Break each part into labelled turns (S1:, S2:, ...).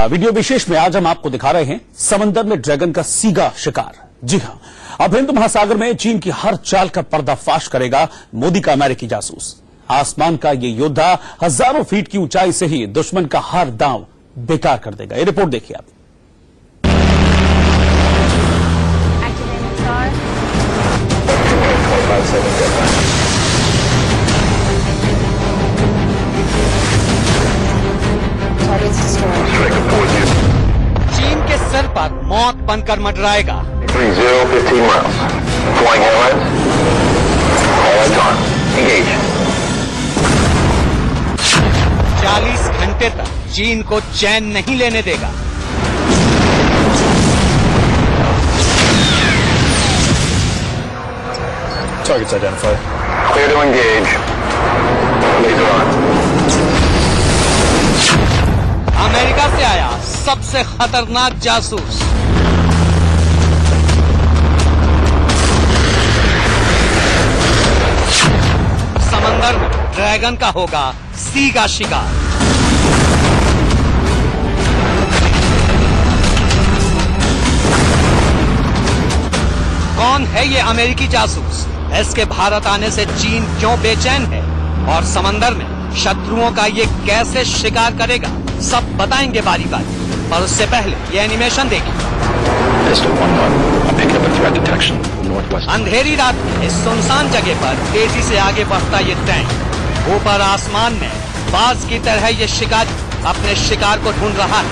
S1: Video विशेष में आज हम आपको दिखा रहे हैं समंदर में ड्रैगन का सीगा शिकार। जी हां, अब हिंद महासागर में चीन की हर चाल का पर्दाफाश करेगा मोदी का अमेरिकी जासूस। आसमान का ये योद्धा हजारों फीट की ऊंचाई से ही दुश्मन का हर दांव बेकार कर देगा। ये रिपोर्ट देखिए आप।
S2: चीन के सर पर मौत बनकर मंडराएगा।
S3: 15 miles. Flying headlights. All lights on. Engage.
S2: 40 घंटे तक चीन को चैन नहीं लेने देगा।
S4: Targets identified.
S3: Clear to engage. Laser on.
S2: America से आया सबसे खतरनाक जासूस। समंदर में ड्रैगन का होगा सी का शिकार। कौन है ये अमेरिकी जासूस? इसके भारत आने से चीन क्यों बेचैन है? और समंदर में शत्रुओं का ये कैसे शिकार करेगा? सब बताएंगे बारी बारी, पर उससे पहले ये एनिमेशन देखिए। अंधेरी रात में इस सुनसान जगह पर तेजी से आगे बढ़ता ये टैंक। ऊपर आसमान में बाज की तरह ये शिकार अपने शिकार को ढूंढ रहा है।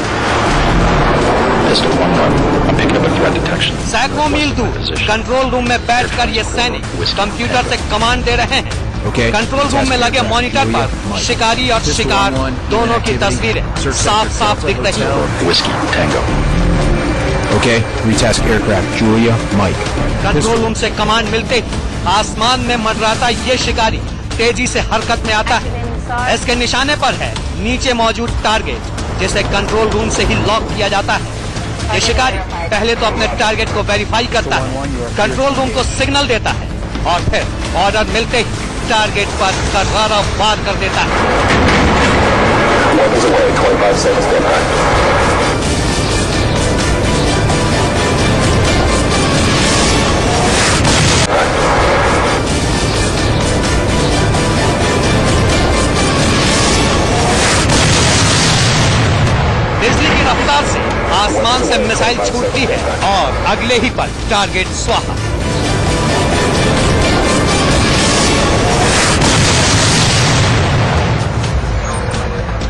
S2: सैकड़ों मील दूर कंट्रोल रूम में बैठकर ये सैनिक कंप्यूटर से कमांड दे रहे हैं। कंट्रोल रूम में लगे मॉनिटर पर शिकारी और शिकार दोनों की तस्वीरें साफ साफ दिख रही हैं।
S4: Okay, retask aircraft, Julia, Mike.
S2: Control room से कमांड मिलते ही आसमान में मंडराता ये शिकारी तेजी से हरकत में आता है। इसके निशाने पर है नीचे मौजूद टारगेट, जिसे कंट्रोल रूम से ही लॉक किया जाता है। ये शिकारी पहले तो अपने टारगेट को वेरीफाई करता है, कंट्रोल रूम को सिग्नल देता है और फिर ऑर्डर मिलते ही टारगेट पर करारा वार कर देता है। बिजली की रफ्तार से आसमान से मिसाइल छूटती है और अगले ही पल टारगेट स्वाहा।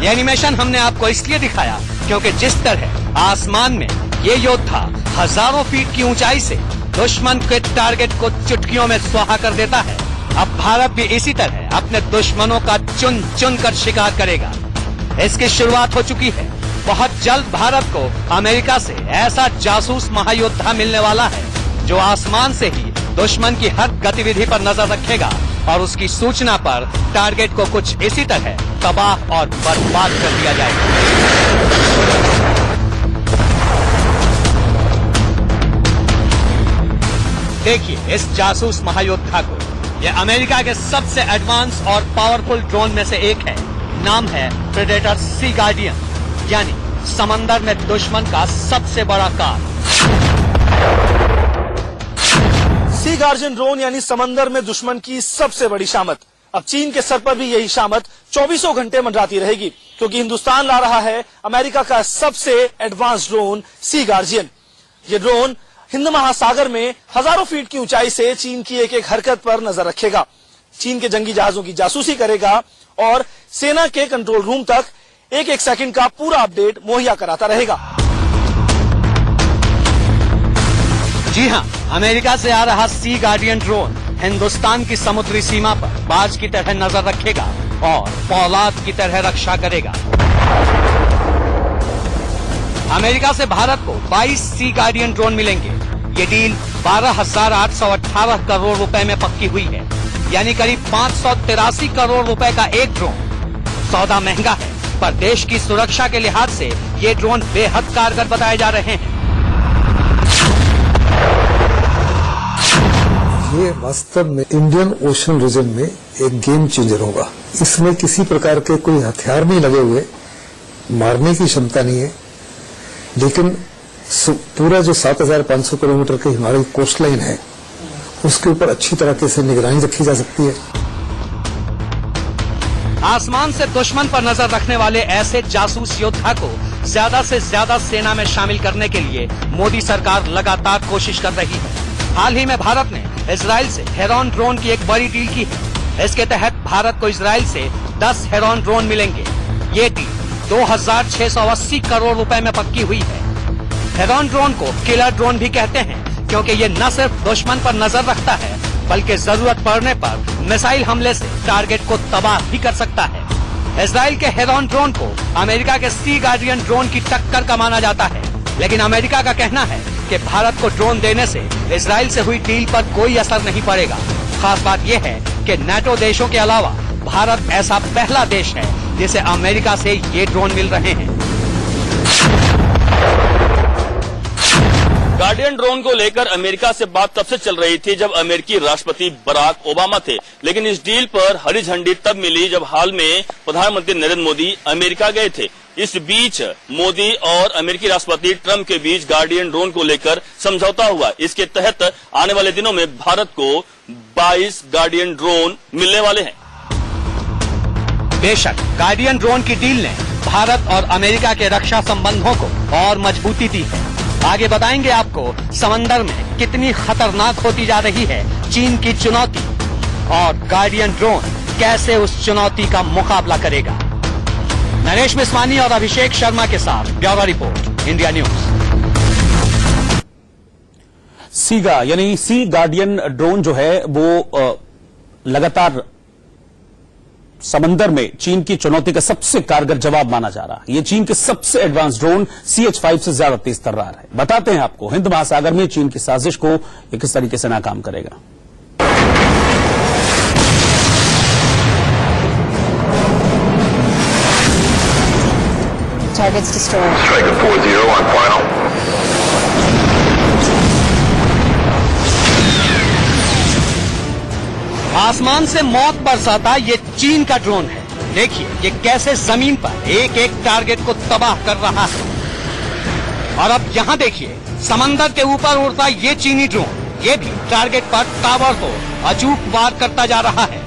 S2: ये एनिमेशन हमने आपको इसलिए दिखाया क्योंकि जिस तरह आसमान में ये योद्धा हजारों फीट की ऊंचाई से दुश्मन के टारगेट को चुटकियों में स्वाहा कर देता है, अब भारत भी इसी तरह अपने दुश्मनों का चुन चुन कर शिकार करेगा। इसकी शुरुआत हो चुकी है। बहुत जल्द भारत को अमेरिका से ऐसा जासूस महायोद्धा मिलने वाला है जो आसमान से ही दुश्मन की हर गतिविधि पर नजर रखेगा और उसकी सूचना पर टारगेट को कुछ इसी तरह तबाह और बर्बाद कर दिया जाएगा। देखिए इस जासूस महायोद्धा को। यह अमेरिका के सबसे एडवांस और पावरफुल ड्रोन में से एक है। नाम है प्रेडेटर सी गार्डियन, यानी समंदर में दुश्मन का सबसे बड़ा कार।
S5: सी गार्डियन ड्रोन यानी समंदर में दुश्मन की सबसे बड़ी शामत। अब चीन के सर पर भी यही शामत 24 घंटे मंडराती रहेगी, क्योंकि हिंदुस्तान ला रहा है अमेरिका का सबसे एडवांस ड्रोन सी गार्डियन। ये ड्रोन हिंद महासागर में हजारों फीट की ऊंचाई से चीन की एक एक हरकत पर नजर रखेगा, चीन के जंगी जहाजों की जासूसी करेगा और सेना के कंट्रोल रूम तक एक एक सेकंड का पूरा अपडेट मुहैया कराता रहेगा।
S2: जी हां, अमेरिका से आ रहा सी गार्डियन ड्रोन हिंदुस्तान की समुद्री सीमा पर बाज की तरह नजर रखेगा और फौलाद की तरह रक्षा करेगा। अमेरिका से भारत को 22 सी गार्डियन ड्रोन मिलेंगे। ये डील 12,818 करोड़ रुपए में पक्की हुई है, यानी करीब 583 करोड़ रुपए का एक ड्रोन। सौदा महंगा है, पर देश की सुरक्षा के लिहाज से ये ड्रोन बेहद कारगर बताए जा रहे हैं।
S6: ये वास्तव में इंडियन ओशन रीजन में एक गेम चेंजर होगा। इसमें किसी प्रकार के कोई हथियार नहीं लगे हुए, मारने की क्षमता नहीं है, लेकिन पूरा जो 7,500 किलोमीटर की हिमालय कोस्ट लाइन है उसके ऊपर अच्छी तरीके से निगरानी रखी जा सकती है।
S2: आसमान से दुश्मन पर नजर रखने वाले ऐसे जासूस योद्धा को ज्यादा से ज्यादा सेना में शामिल करने के लिए मोदी सरकार लगातार कोशिश कर रही है। हाल ही में भारत ने इजराइल से हेरॉन ड्रोन की एक बड़ी डील की है। इसके तहत भारत को इजराइल से 10 हेरॉन ड्रोन मिलेंगे। ये डील 2,680 करोड़ रुपए में पक्की हुई है। हेरॉन ड्रोन को किलर ड्रोन भी कहते हैं क्योंकि ये न सिर्फ दुश्मन पर नजर रखता है बल्कि जरूरत पड़ने पर मिसाइल हमले से टारगेट को तबाह भी कर सकता है। इजराइल के हेरॉन ड्रोन को अमेरिका के सी गार्डियन ड्रोन की टक्कर का माना जाता है, लेकिन अमेरिका का कहना है कि भारत को ड्रोन देने से इजराइल से हुई डील पर कोई असर नहीं पड़ेगा। खास बात यह है कि नाटो देशों के अलावा भारत ऐसा पहला देश है जिसे अमेरिका से ये ड्रोन मिल रहे हैं।
S7: गार्डियन ड्रोन को लेकर अमेरिका से बात तब से चल रही थी जब अमेरिकी राष्ट्रपति बराक ओबामा थे, लेकिन इस डील पर हरी झंडी तब मिली जब हाल में प्रधानमंत्री नरेंद्र मोदी अमेरिका गए थे। इस बीच मोदी और अमेरिकी राष्ट्रपति ट्रंप के बीच गार्डियन ड्रोन को लेकर समझौता हुआ। इसके तहत आने वाले दिनों में भारत को 22 गार्डियन ड्रोन मिलने वाले हैं।
S2: बेशक गार्डियन ड्रोन की डील ने भारत और अमेरिका के रक्षा संबंधों को और मजबूती दी है। आगे बताएंगे आपको समंदर में कितनी खतरनाक होती जा रही है चीन की चुनौती और गार्डियन ड्रोन कैसे उस चुनौती का मुकाबला करेगा। नरेश मिसवानी और अभिषेक शर्मा के साथ ब्यूरो रिपोर्ट, इंडिया न्यूज।
S1: सीगा यानी सी गार्डियन ड्रोन जो है वो लगातार समंदर में चीन की चुनौती का सबसे कारगर जवाब माना जा रहा है। ये चीन के सबसे एडवांस ड्रोन CH-5 से ज्यादा तेज तर्रार है। बताते हैं आपको हिंद महासागर में चीन की साजिश को ये किस तरीके से नाकाम करेगा।
S3: Targets destroyed. Striker 4-0 on final.
S2: आसमान से मौत बरसाता ये चीन का ड्रोन है। देखिए ये कैसे जमीन पर एक एक टारगेट को तबाह कर रहा है। और अब यहाँ देखिए समंदर के ऊपर उड़ता ये चीनी ड्रोन, ये भी टारगेट पर ताबड़तोड़ अचूक वार करता जा रहा है।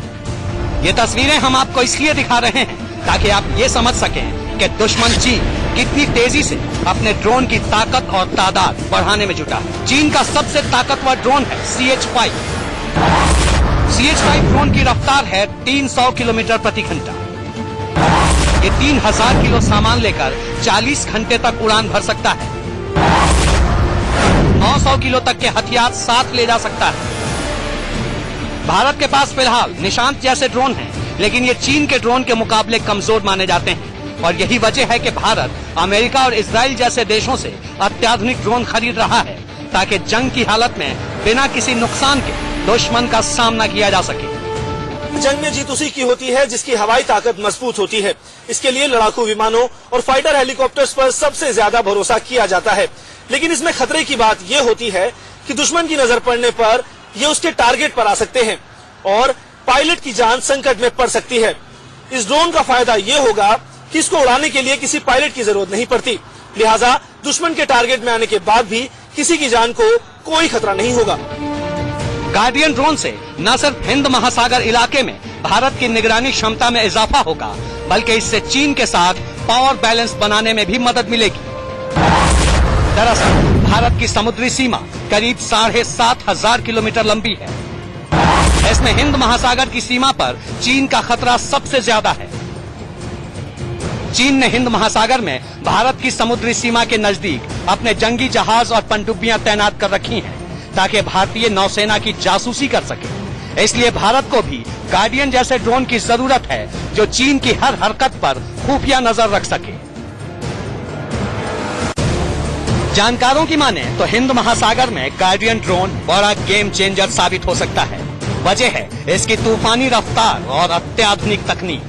S2: ये तस्वीरें हम आपको इसलिए दिखा रहे हैं ताकि आप ये समझ सकें कि दुश्मन चीन कितनी तेजी से अपने ड्रोन की ताकत और तादाद बढ़ाने में जुटा है। चीन का सबसे ताकतवर ड्रोन है CH-5। CH-5 ड्रोन की रफ्तार है 300 किलोमीटर प्रति घंटा। ये 3000 किलो सामान लेकर 40 घंटे तक उड़ान भर सकता है। 900 किलो तक के हथियार साथ ले जा सकता है। भारत के पास फिलहाल निशांत जैसे ड्रोन हैं, लेकिन ये चीन के ड्रोन के मुकाबले कमजोर माने जाते हैं। और यही वजह है कि भारत अमेरिका और इजराइल जैसे देशों से अत्याधुनिक ड्रोन खरीद रहा है ताकि जंग की हालत में बिना किसी नुकसान के दुश्मन का सामना किया जा सके।
S5: जंग में जीत उसी की होती है जिसकी हवाई ताकत मजबूत होती है। इसके लिए लड़ाकू विमानों और फाइटर हेलीकॉप्टर्स पर सबसे ज्यादा भरोसा किया जाता है। लेकिन इसमें खतरे की बात यह होती है कि दुश्मन की नजर पड़ने पर ये उसके टारगेट पर आ सकते हैं और पायलट की जान संकट में पड़ सकती है। इस ड्रोन का फायदा ये होगा कि इसको उड़ाने के लिए किसी पायलट की जरूरत नहीं पड़ती, लिहाजा दुश्मन के टारगेट में आने के बाद भी किसी की जान को कोई खतरा नहीं होगा।
S2: गार्डियन ड्रोन से न सिर्फ हिंद महासागर इलाके में भारत की निगरानी क्षमता में इजाफा होगा, बल्कि इससे चीन के साथ पावर बैलेंस बनाने में भी मदद मिलेगी। दरअसल भारत की समुद्री सीमा करीब 7,500 किलोमीटर लंबी है। इसमें हिंद महासागर की सीमा पर चीन का खतरा सबसे ज्यादा है। चीन ने हिंद महासागर में भारत की समुद्री सीमा के नजदीक अपने जंगी जहाज और पनडुब्बियां तैनात कर रखी हैं ताकि भारतीय नौसेना की जासूसी कर सके। इसलिए भारत को भी गार्डियन जैसे ड्रोन की जरूरत है जो चीन की हर हरकत पर खुफिया नजर रख सके। जानकारों की माने तो हिंद महासागर में गार्डियन ड्रोन बड़ा गेम चेंजर साबित हो सकता है। वजह है इसकी तूफानी रफ्तार और अत्याधुनिक तकनीक।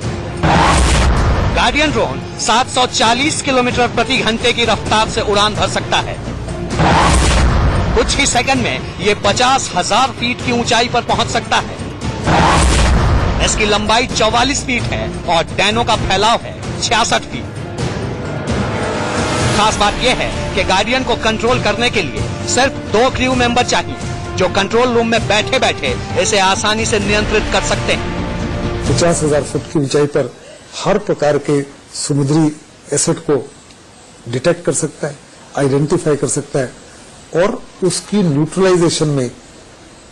S2: गार्डियन ड्रोन 740 किलोमीटर प्रति घंटे की रफ्तार से उड़ान भर सकता है। कुछ ही सेकंड में ये 50,000 फीट की ऊंचाई पर पहुंच सकता है। इसकी लंबाई 44 फीट है और डैनों का फैलाव है 66 फीट। खास बात यह है कि गार्डियन को कंट्रोल करने के लिए सिर्फ 2 क्रू मेंबर चाहिए, जो कंट्रोल रूम में बैठे बैठे इसे आसानी से नियंत्रित कर सकते हैं।
S6: 50,000 फुट की ऊंचाई पर हर प्रकार के समुद्री एसेट को डिटेक्ट कर सकता है, आइडेंटिफाई कर सकता है और उसकी न्यूट्रलाइजेशन में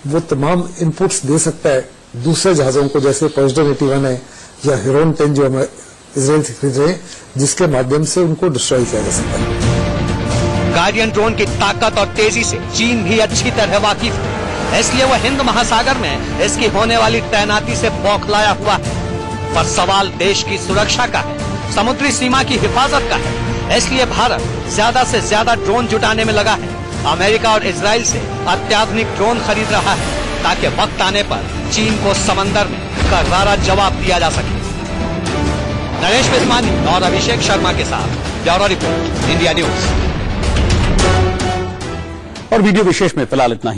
S6: वो तमाम इनपुट्स दे सकता है दूसरे जहाजों को, जैसे पॉइजन 81 है या हेरोन 10 जो हम इजराइल से खरीद रहे हैं, जिसके माध्यम से उनको डिस्ट्रॉय किया जा सकता है।
S2: गार्डियन ड्रोन की ताकत और तेजी से चीन भी अच्छी तरह वाकिफ है, इसलिए वह हिंद महासागर में इसकी होने वाली तैनाती से बौखलाया हुआ है। पर सवाल देश की सुरक्षा का है, समुद्री सीमा की हिफाजत का है, इसलिए भारत ज्यादा से ज्यादा ड्रोन जुटाने में लगा है। अमेरिका और इजराइल से अत्याधुनिक ड्रोन खरीद रहा है ताकि वक्त आने पर चीन को समंदर में करारा जवाब दिया जा सके। नरेश बिस्मानी और अभिषेक शर्मा के साथ ब्यूरो रिपोर्ट, इंडिया न्यूज।
S1: और वीडियो विशेष में फिलहाल इतना ही।